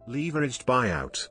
Leveraged buyout.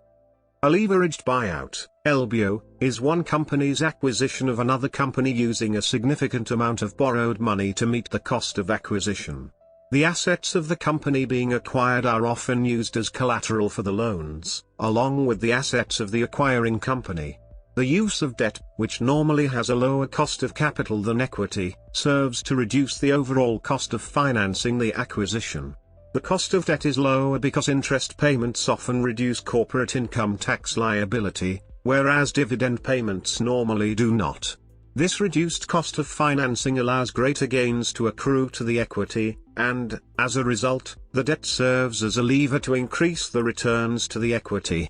A leveraged buyout, LBO, is one company's acquisition of another company using a significant amount of borrowed money to meet the cost of acquisition. The assets of the company being acquired are often used as collateral for the loans, along with the assets of the acquiring company. The use of debt, which normally has a lower cost of capital than equity, serves to reduce the overall cost of financing the acquisition. The cost of debt is lower because interest payments often reduce corporate income tax liability, whereas dividend payments normally do not. This reduced cost of financing allows greater gains to accrue to the equity, and, as a result, the debt serves as a lever to increase the returns to the equity.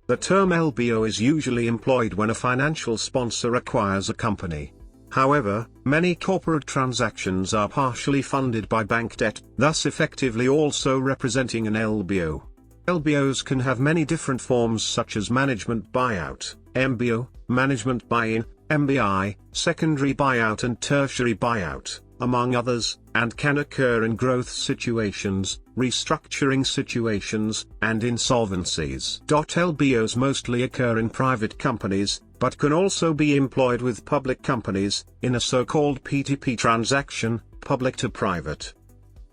The term LBO is usually employed when a financial sponsor acquires a company. However, many corporate transactions are partially funded by bank debt, thus effectively also representing an LBO. LBOs can have many different forms such as management buyout, MBO, management buy-in, MBI, secondary buyout and tertiary buyout, among others, and can occur in growth situations, restructuring situations, and insolvencies. LBOs mostly occur in private companies, but can also be employed with public companies, in a so-called P2P transaction, public to private.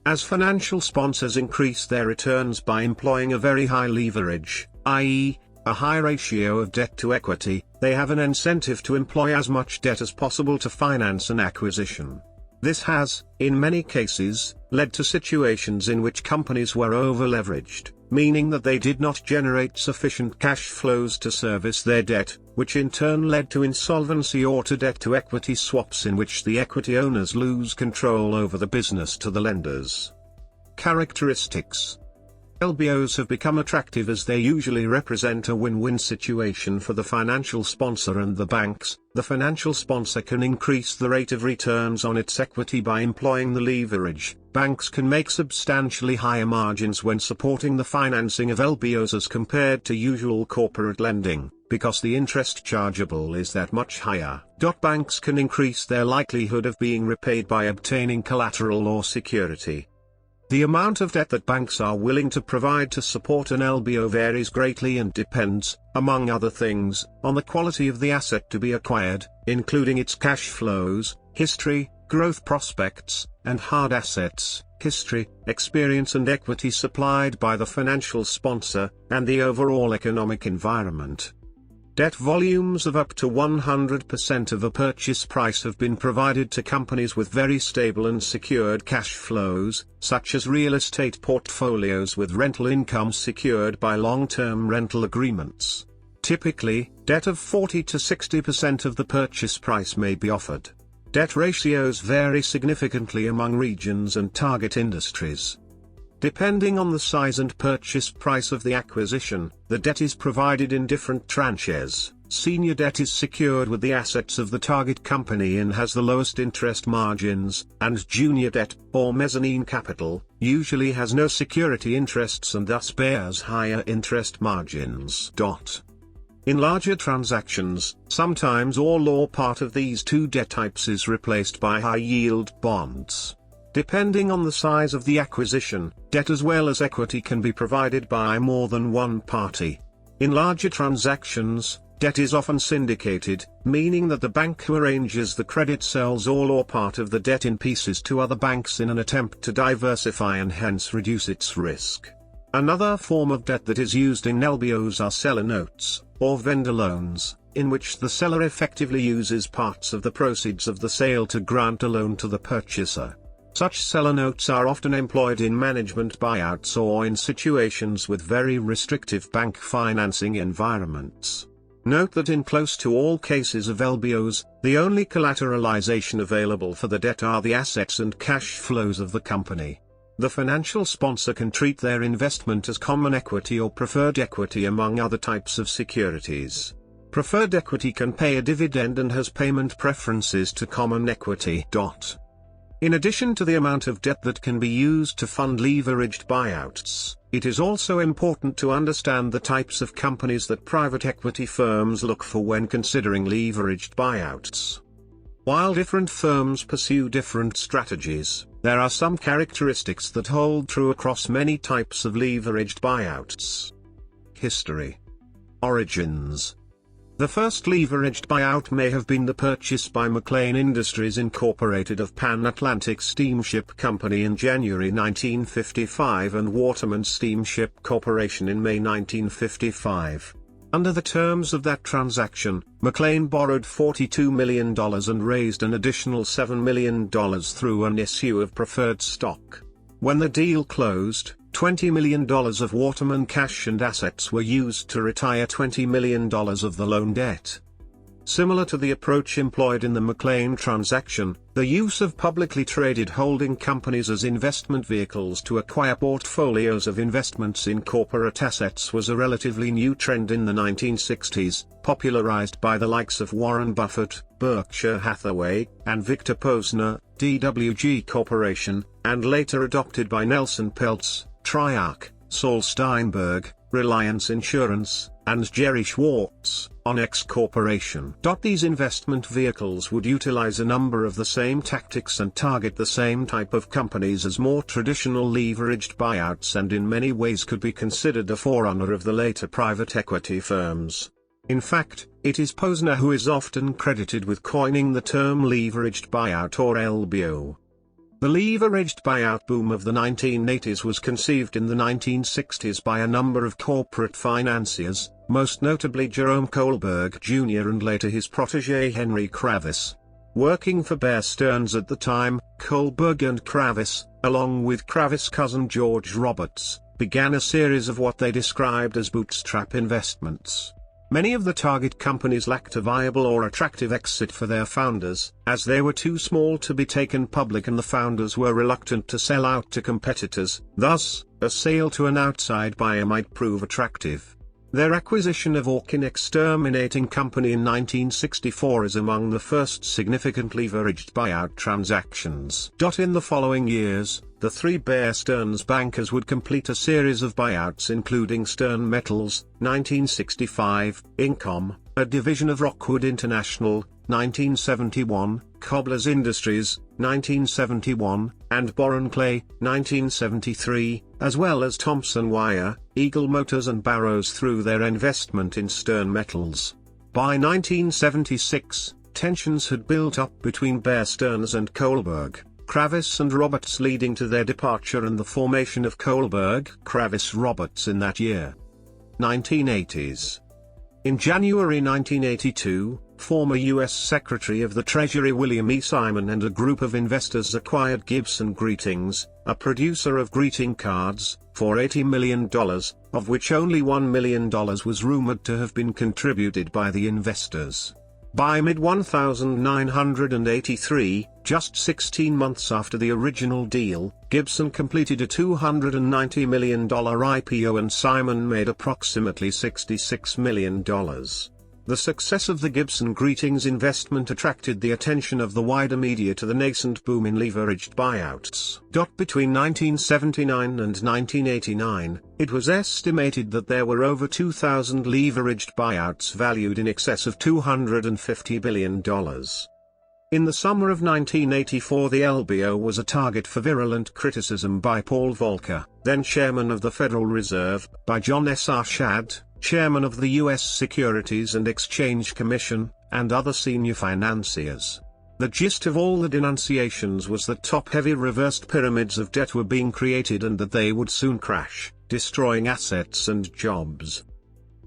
As financial sponsors increase their returns by employing a very high leverage, i.e., a high ratio of debt to equity, they have an incentive to employ as much debt as possible to finance an acquisition. This has, in many cases, led to situations in which companies were over-leveraged, meaning that they did not generate sufficient cash flows to service their debt, which in turn led to insolvency or to debt-to-equity swaps in which the equity owners lose control over the business to the lenders. Characteristics: LBOs have become attractive as they usually represent a win-win situation for the financial sponsor and the banks. The financial sponsor can increase the rate of returns on its equity by employing the leverage. Banks can make substantially higher margins when supporting the financing of LBOs as compared to usual corporate lending, because the interest chargeable is that much higher. Banks can increase their likelihood of being repaid by obtaining collateral or security. The amount of debt that banks are willing to provide to support an LBO varies greatly and depends, among other things, on the quality of the asset to be acquired, including its cash flows, history, growth prospects, and hard assets, history, experience and equity supplied by the financial sponsor, and the overall economic environment. Debt volumes of up to 100% of a purchase price have been provided to companies with very stable and secured cash flows, such as real estate portfolios with rental income secured by long-term rental agreements. Typically, debt of 40 to 60% of the purchase price may be offered. Debt ratios vary significantly among regions and target industries. Depending on the size and purchase price of the acquisition, the debt is provided in different tranches. Senior debt is secured with the assets of the target company and has the lowest interest margins, and junior debt, or mezzanine capital, usually has no security interests and thus bears higher interest margins. In larger transactions, sometimes all or part of these two debt types is replaced by high-yield bonds. Depending on the size of the acquisition, debt as well as equity can be provided by more than one party. In larger transactions, debt is often syndicated, meaning that the bank who arranges the credit sells all or part of the debt in pieces to other banks in an attempt to diversify and hence reduce its risk. Another form of debt that is used in LBOs are seller notes, or vendor loans, in which the seller effectively uses parts of the proceeds of the sale to grant a loan to the purchaser. Such seller notes are often employed in management buyouts or in situations with very restrictive bank financing environments. Note that in close to all cases of LBOs, the only collateralization available for the debt are the assets and cash flows of the company. The financial sponsor can treat their investment as common equity or preferred equity among other types of securities. Preferred equity can pay a dividend and has payment preferences to common equity. In addition to the amount of debt that can be used to fund leveraged buyouts, it is also important to understand the types of companies that private equity firms look for when considering leveraged buyouts. While different firms pursue different strategies, there are some characteristics that hold true across many types of leveraged buyouts. history. Origins. The first leveraged buyout may have been the purchase by McLean Industries Incorporated of Pan Atlantic Steamship Company in January 1955 and Waterman Steamship Corporation in May 1955. Under the terms of that transaction, McLean borrowed $42 million and raised an additional $7 million through an issue of preferred stock. When the deal closed, $20 million of Waterman cash and assets were used to retire $20 million of the loan debt. Similar to the approach employed in the McLean transaction, the use of publicly traded holding companies as investment vehicles to acquire portfolios of investments in corporate assets was a relatively new trend in the 1960s, popularized by the likes of Warren Buffett, Berkshire Hathaway, and Victor Posner, DWG Corporation, and later adopted by Nelson Peltz, Triarch, Saul Steinberg, Reliance Insurance, and Jerry Schwartz, Onex Corporation. These investment vehicles would utilize a number of the same tactics and target the same type of companies as more traditional leveraged buyouts, and in many ways could be considered a forerunner of the later private equity firms. In fact, it is Posner who is often credited with coining the term leveraged buyout or LBO. The leveraged buyout boom of the 1980s was conceived in the 1960s by a number of corporate financiers, most notably Jerome Kohlberg Jr. and later his protégé Henry Kravis. Working for Bear Stearns at the time, Kohlberg and Kravis, along with Kravis' cousin George Roberts, began a series of what they described as bootstrap investments. Many of the target companies lacked a viable or attractive exit for their founders, as they were too small to be taken public and the founders were reluctant to sell out to competitors. Thus, a sale to an outside buyer might prove attractive. Their acquisition of Orkin Exterminating Company in 1964 is among the first significant leveraged buyout transactions. In the following years, the three Bear Stearns bankers would complete a series of buyouts including Stern Metals, 1965, Incom, a division of Rockwood International, 1971, Cobblers Industries, 1971, and Boron Clay, 1973, as well as Thomson Wire, Eagle Motors and Barrows through their investment in Stern Metals. By 1976, tensions had built up between Bear Stearns and Kohlberg, Kravis and Roberts, leading to their departure and the formation of Kohlberg-Kravis-Roberts in that year. 1980s. In January 1982, former U.S. Secretary of the Treasury William E. Simon and a group of investors acquired Gibson Greetings, a producer of greeting cards, for $80 million, of which only $1 million was rumored to have been contributed by the investors. By mid-1983, just 16 months after the original deal, Gibson completed a $290 million IPO and Simon made approximately $66 million. The success of the Gibson Greetings investment attracted the attention of the wider media to the nascent boom in leveraged buyouts. Between 1979 and 1989, it was estimated that there were over 2,000 leveraged buyouts valued in excess of $250 billion. In the summer of 1984, the LBO was a target for virulent criticism by Paul Volcker, then chairman of the Federal Reserve, by John S. Arshad, chairman of the U.S. Securities and Exchange Commission, and other senior financiers. The gist of all the denunciations was that top-heavy reversed pyramids of debt were being created and that they would soon crash, destroying assets and jobs.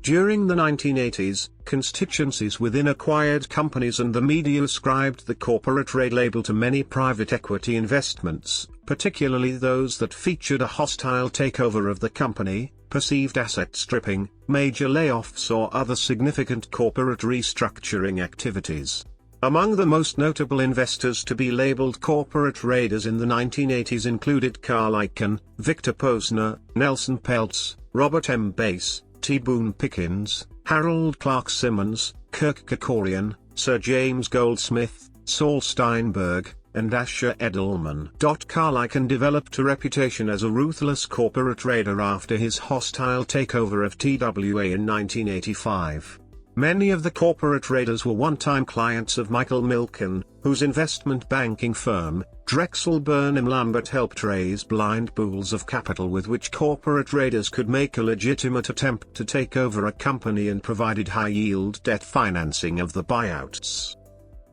During the 1980s, constituencies within acquired companies and the media ascribed the corporate raid label to many private equity investments, particularly those that featured a hostile takeover of the company, perceived asset stripping, major layoffs or other significant corporate restructuring activities. Among the most notable investors to be labeled corporate raiders in the 1980s included Carl Icahn, Victor Posner, Nelson Peltz, Robert M. Bass, T. Boone Pickens, Harold Clark Simmons, Kirk Kerkorian, Sir James Goldsmith, Saul Steinberg, and Asher Edelman. Carl Icahn developed a reputation as a ruthless corporate raider after his hostile takeover of TWA in 1985. Many of the corporate raiders were one-time clients of Michael Milken, whose investment banking firm, Drexel Burnham Lambert, helped raise blind pools of capital with which corporate raiders could make a legitimate attempt to take over a company, and provided high-yield debt financing of the buyouts.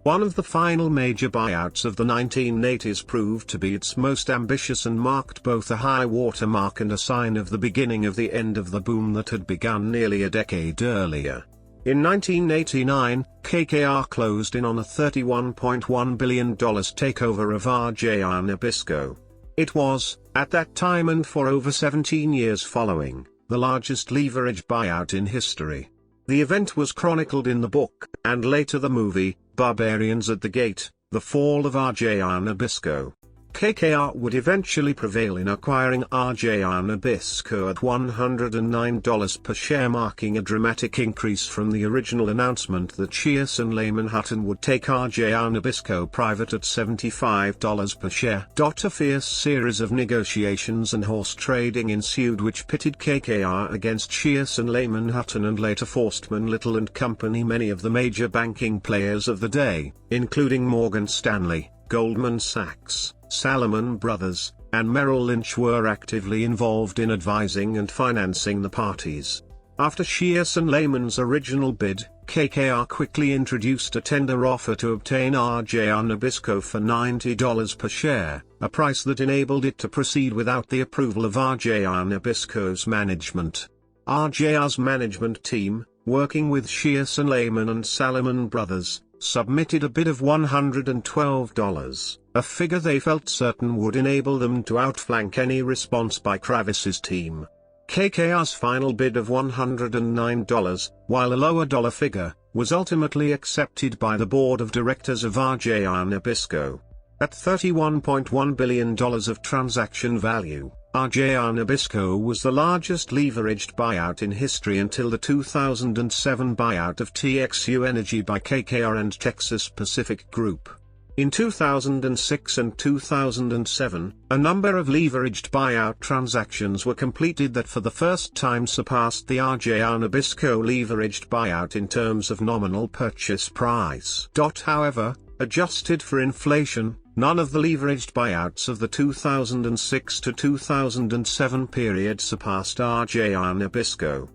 One of the final major buyouts of the 1980s proved to be its most ambitious and marked both a high watermark and a sign of the beginning of the end of the boom that had begun nearly a decade earlier. In 1989, KKR closed in on a $31.1 billion takeover of RJR Nabisco. It was, at that time and for over 17 years following, the largest leveraged buyout in history. The event was chronicled in the book, and later the movie, Barbarians at the Gate: The Fall of RJR Nabisco. KKR would eventually prevail in acquiring RJR Nabisco at $109 per share, marking a dramatic increase from the original announcement that Shearson Lehman Hutton would take RJR Nabisco private at $75 per share. A fierce series of negotiations and horse trading ensued, which pitted KKR against Shearson Lehman Hutton and later Forstmann Little & Company. Many of the major banking players of the day, including Morgan Stanley, Goldman Sachs, Salomon Brothers, and Merrill Lynch, were actively involved in advising and financing the parties. After Shearson Lehman's original bid, KKR quickly introduced a tender offer to obtain RJR Nabisco for $90 per share, a price that enabled it to proceed without the approval of RJR Nabisco's management. RJR's management team, working with Shearson Lehman and Salomon Brothers, submitted a bid of $112, a figure they felt certain would enable them to outflank any response by Kravis's team. KKR's final bid of $109, while a lower dollar figure, was ultimately accepted by the board of directors of RJR Nabisco. At $31.1 billion of transaction value, RJR Nabisco was the largest leveraged buyout in history until the 2007 buyout of TXU Energy by KKR and Texas Pacific Group. In 2006 and 2007, a number of leveraged buyout transactions were completed that for the first time surpassed the RJR Nabisco leveraged buyout in terms of nominal purchase price. However, adjusted for inflation, none of the leveraged buyouts of the 2006 to 2007 period surpassed RJR Nabisco.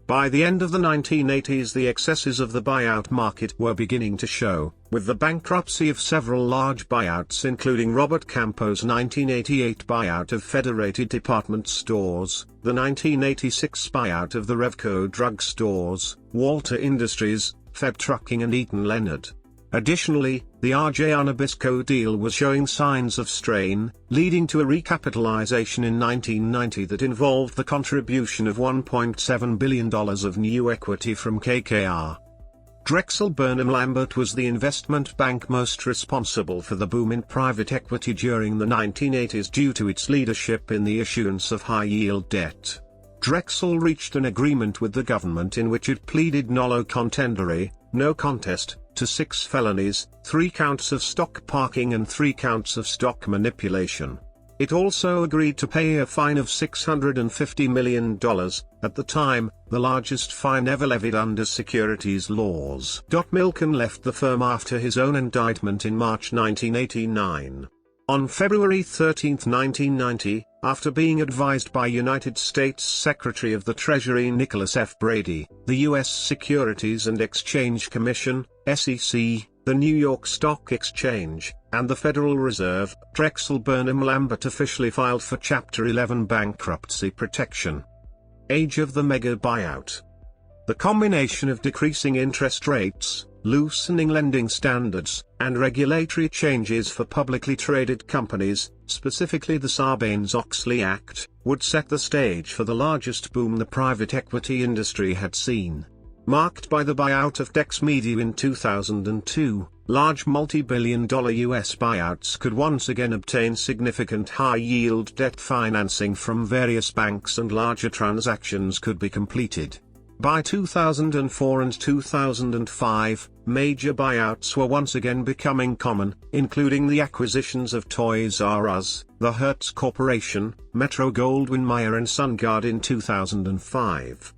By the end of the 1980s, the excesses of the buyout market were beginning to show, with the bankruptcy of several large buyouts, including Robert Campo's 1988 buyout of Federated Department Stores, the 1986 buyout of the Revco Drug Stores, Walter Industries, Feb Trucking and Eaton Leonard. Additionally, the RJR Nabisco deal was showing signs of strain, leading to a recapitalization in 1990 that involved the contribution of $1.7 billion of new equity from KKR. Drexel Burnham Lambert was the investment bank most responsible for the boom in private equity during the 1980s due to its leadership in the issuance of high-yield debt. Drexel reached an agreement with the government in which it pleaded nolo contendere, no contest, to 6 felonies, 3 counts of stock parking and 3 counts of stock manipulation. It also agreed to pay a fine of $650 million, at the time, the largest fine ever levied under securities laws. Milken left the firm after his own indictment in March 1989. On February 13, 1990, after being advised by United States Secretary of the Treasury Nicholas F. Brady, the U.S. Securities and Exchange Commission, SEC, the New York Stock Exchange, and the Federal Reserve, Drexel Burnham Lambert officially filed for Chapter 11 bankruptcy protection. Age of the mega buyout. The combination of decreasing interest rates, loosening lending standards, and regulatory changes for publicly traded companies, specifically the Sarbanes-Oxley Act, would set the stage for the largest boom the private equity industry had seen. Marked by the buyout of Dex Media in 2002, large multi-billion-dollar U.S. buyouts could once again obtain significant high-yield debt financing from various banks and larger transactions could be completed. By 2004 and 2005, major buyouts were once again becoming common, including the acquisitions of Toys R Us, the Hertz Corporation, Metro-Goldwyn-Mayer and SunGard in 2005.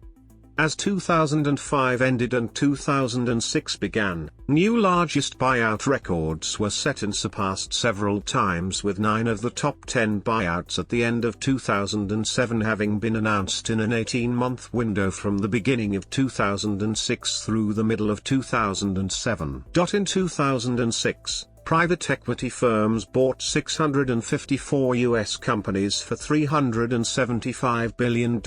As 2005 ended and 2006 began, new largest buyout records were set and surpassed several times, with 9 of the top 10 buyouts at the end of 2007 having been announced in an 18-month window from the beginning of 2006 through the middle of 2007. In 2006, private equity firms bought 654 U.S. companies for $375 billion,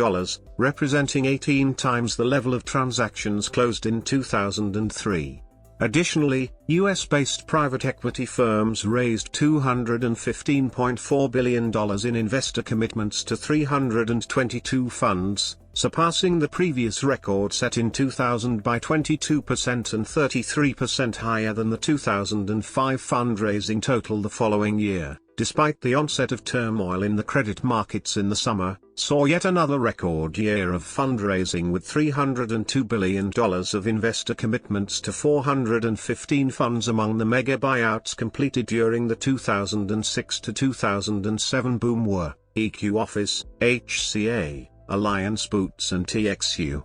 representing 18 times the level of transactions closed in 2003. Additionally, U.S.-based private equity firms raised $215.4 billion in investor commitments to 322 funds, surpassing the previous record set in 2000 by 22% and 33% higher than the 2005 fundraising total the following year. Despite the onset of turmoil in the credit markets in the summer, saw yet another record year of fundraising with $302 billion of investor commitments to 415 funds among the mega buyouts completed during the 2006 to 2007 boom were EQ Office, HCA, Alliance Boots and TXU.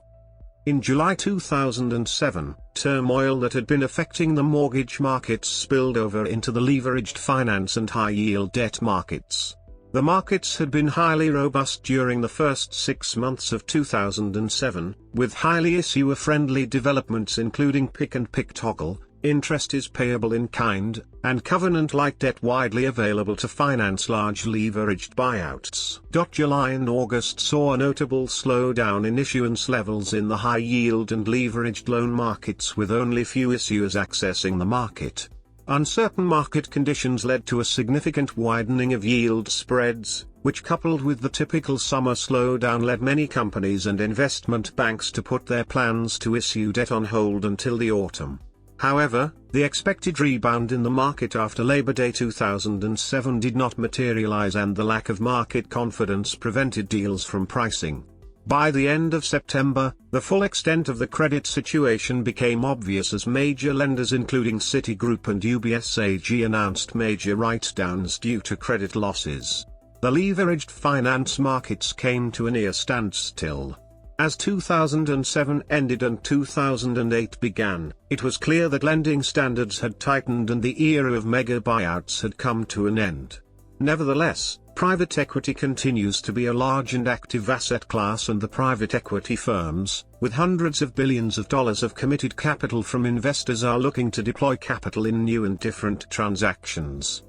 In July 2007, turmoil that had been affecting the mortgage markets spilled over into the leveraged finance and high-yield debt markets. The markets had been highly robust during the first 6 months of 2007, with highly issuer-friendly developments including pick and pick toggle, interest is payable in kind, and covenant-like debt widely available to finance large leveraged buyouts. July and August saw a notable slowdown in issuance levels in the high-yield and leveraged loan markets, with only few issuers accessing the market. Uncertain market conditions led to a significant widening of yield spreads, which coupled with the typical summer slowdown led many companies and investment banks to put their plans to issue debt on hold until the autumn. However, the expected rebound in the market after Labor Day 2007 did not materialize, and the lack of market confidence prevented deals from pricing. By the end of September, the full extent of the credit situation became obvious as major lenders including Citigroup and UBS AG announced major write-downs due to credit losses. The leveraged finance markets came to a near standstill. As 2007 ended and 2008 began, it was clear that lending standards had tightened and the era of mega buyouts had come to an end. Nevertheless, private equity continues to be a large and active asset class, and the private equity firms, with hundreds of billions of dollars of committed capital from investors, are looking to deploy capital in new and different transactions.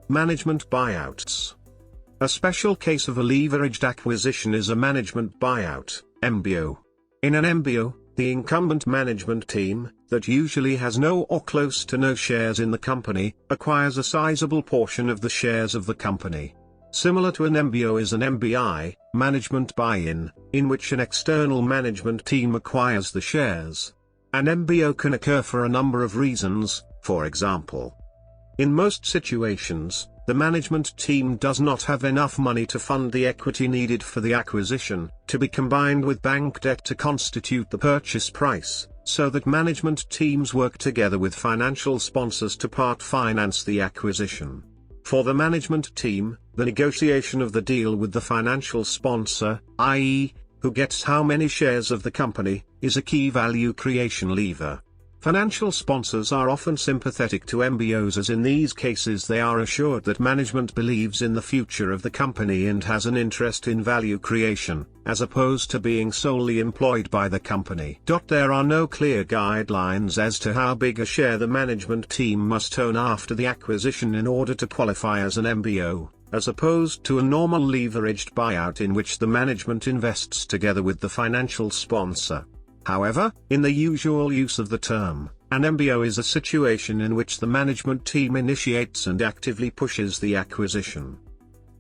Management buyouts. A special case of a leveraged acquisition is a management buyout, MBO. In an MBO, the incumbent management team, that usually has no or close to no shares in the company, acquires a sizable portion of the shares of the company. Similar to an MBO is an MBI, management buy-in, in which an external management team acquires the shares. An MBO can occur for a number of reasons, for example. In most situations, the management team does not have enough money to fund the equity needed for the acquisition, to be combined with bank debt to constitute the purchase price, so that management teams work together with financial sponsors to part finance the acquisition. For the management team, the negotiation of the deal with the financial sponsor, i.e., who gets how many shares of the company, is a key value creation lever. Financial sponsors are often sympathetic to MBOs, as in these cases they are assured that management believes in the future of the company and has an interest in value creation, as opposed to being solely employed by the company. There are no clear guidelines as to how big a share the management team must own after the acquisition in order to qualify as an MBO, as opposed to a normal leveraged buyout in which the management invests together with the financial sponsor. However, in the usual use of the term, an MBO is a situation in which the management team initiates and actively pushes the acquisition.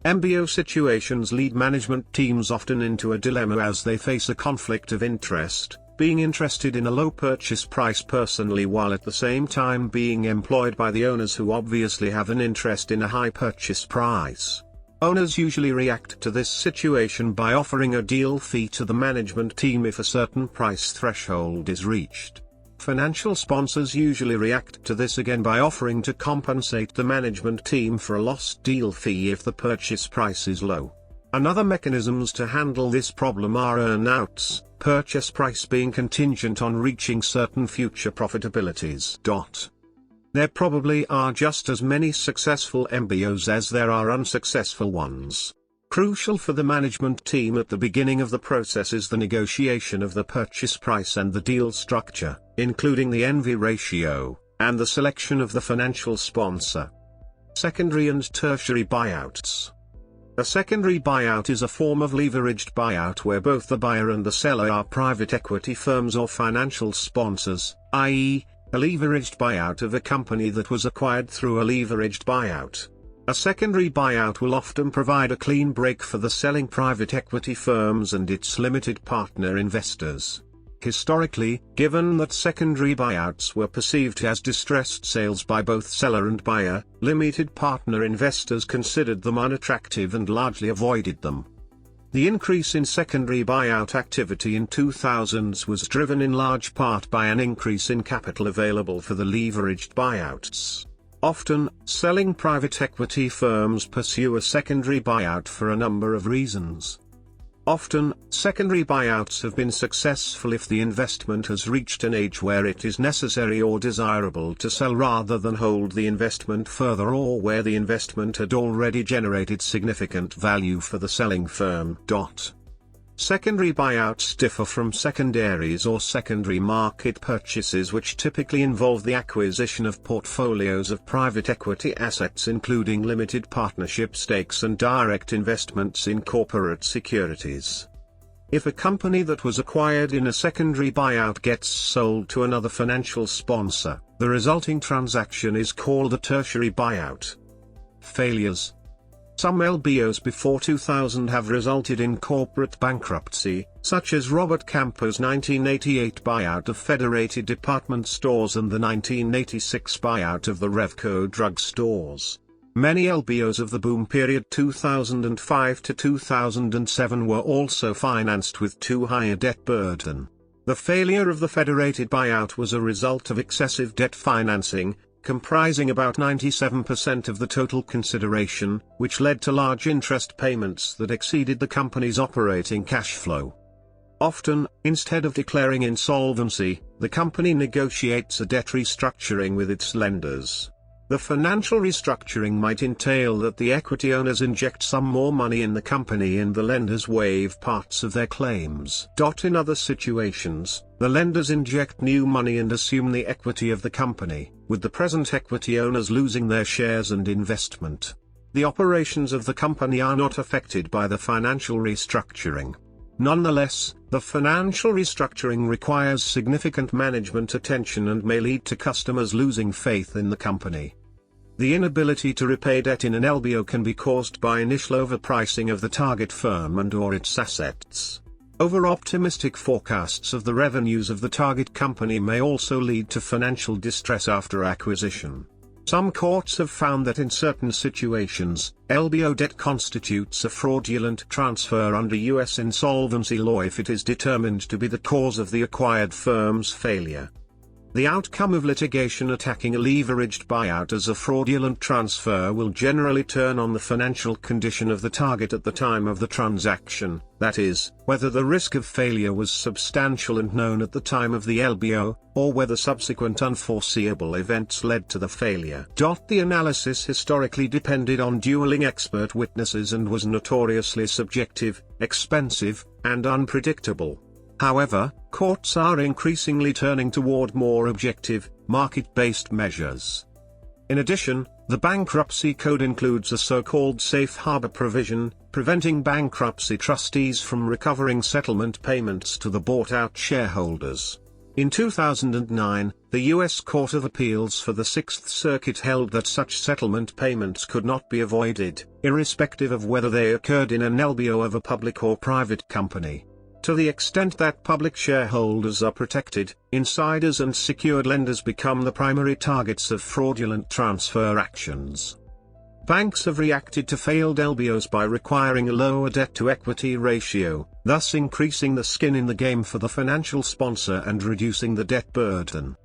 MBO situations lead management teams often into a dilemma as they face a conflict of interest, being interested in a low purchase price personally while at the same time being employed by the owners who obviously have an interest in a high purchase price. Owners usually react to this situation by offering a deal fee to the management team if a certain price threshold is reached. Financial sponsors usually react to this again by offering to compensate the management team for a lost deal fee if the purchase price is low. Another mechanisms to handle this problem are earn-outs, purchase price being contingent on reaching certain future profitabilities. There probably are just as many successful MBOs as there are unsuccessful ones. Crucial for the management team at the beginning of the process is the negotiation of the purchase price and the deal structure, including the NV ratio, and the selection of the financial sponsor. Secondary and tertiary buyouts. A secondary buyout is a form of leveraged buyout where both the buyer and the seller are private equity firms or financial sponsors, i.e., a leveraged buyout of a company that was acquired through a leveraged buyout. A secondary buyout will often provide a clean break for the selling private equity firms and its limited partner investors. Historically, given that secondary buyouts were perceived as distressed sales by both seller and buyer, limited partner investors considered them unattractive and largely avoided them. The increase in secondary buyout activity in 2000s was driven in large part by an increase in capital available for the leveraged buyouts. Often, selling private equity firms pursue a secondary buyout for a number of reasons. Often, secondary buyouts have been successful if the investment has reached an age where it is necessary or desirable to sell rather than hold the investment further, or where the investment had already generated significant value for the selling firm. Secondary buyouts differ from secondaries or secondary market purchases, which typically involve the acquisition of portfolios of private equity assets, including limited partnership stakes and direct investments in corporate securities. If a company that was acquired in a secondary buyout gets sold to another financial sponsor, the resulting transaction is called a tertiary buyout. Failures. Some LBOs before 2000 have resulted in corporate bankruptcy, such as Robert Camper's 1988 buyout of Federated Department Stores and the 1986 buyout of the Revco drug stores. Many LBOs of the boom period 2005 to 2007 were also financed with too high a debt burden. The failure of the Federated buyout was a result of excessive debt financing, comprising about 97% of the total consideration, which led to large interest payments that exceeded the company's operating cash flow. Often, instead of declaring insolvency, the company negotiates a debt restructuring with its lenders. The financial restructuring might entail that the equity owners inject some more money in the company and the lenders waive parts of their claims. In other situations, the lenders inject new money and assume the equity of the company, with the present equity owners losing their shares and investment. The operations of the company are not affected by the financial restructuring. Nonetheless, the financial restructuring requires significant management attention and may lead to customers losing faith in the company. The inability to repay debt in an LBO can be caused by initial overpricing of the target firm and/or its assets. Over-optimistic forecasts of the revenues of the target company may also lead to financial distress after acquisition. Some courts have found that in certain situations, LBO debt constitutes a fraudulent transfer under U.S. insolvency law if it is determined to be the cause of the acquired firm's failure. The outcome of litigation attacking a leveraged buyout as a fraudulent transfer will generally turn on the financial condition of the target at the time of the transaction, that is, whether the risk of failure was substantial and known at the time of the LBO, or whether subsequent unforeseeable events led to the failure. The analysis historically depended on dueling expert witnesses and was notoriously subjective, expensive, and unpredictable. However, courts are increasingly turning toward more objective, market-based measures. In addition, the bankruptcy code includes a so-called safe harbor provision, preventing bankruptcy trustees from recovering settlement payments to the bought-out shareholders. In 2009, the U.S. Court of Appeals for the Sixth Circuit held that such settlement payments could not be avoided, irrespective of whether they occurred in an LBO of a public or private company. To the extent that public shareholders are protected, insiders and secured lenders become the primary targets of fraudulent transfer actions. Banks have reacted to failed LBOs by requiring a lower debt-to-equity ratio, thus increasing the skin in the game for the financial sponsor and reducing the debt burden.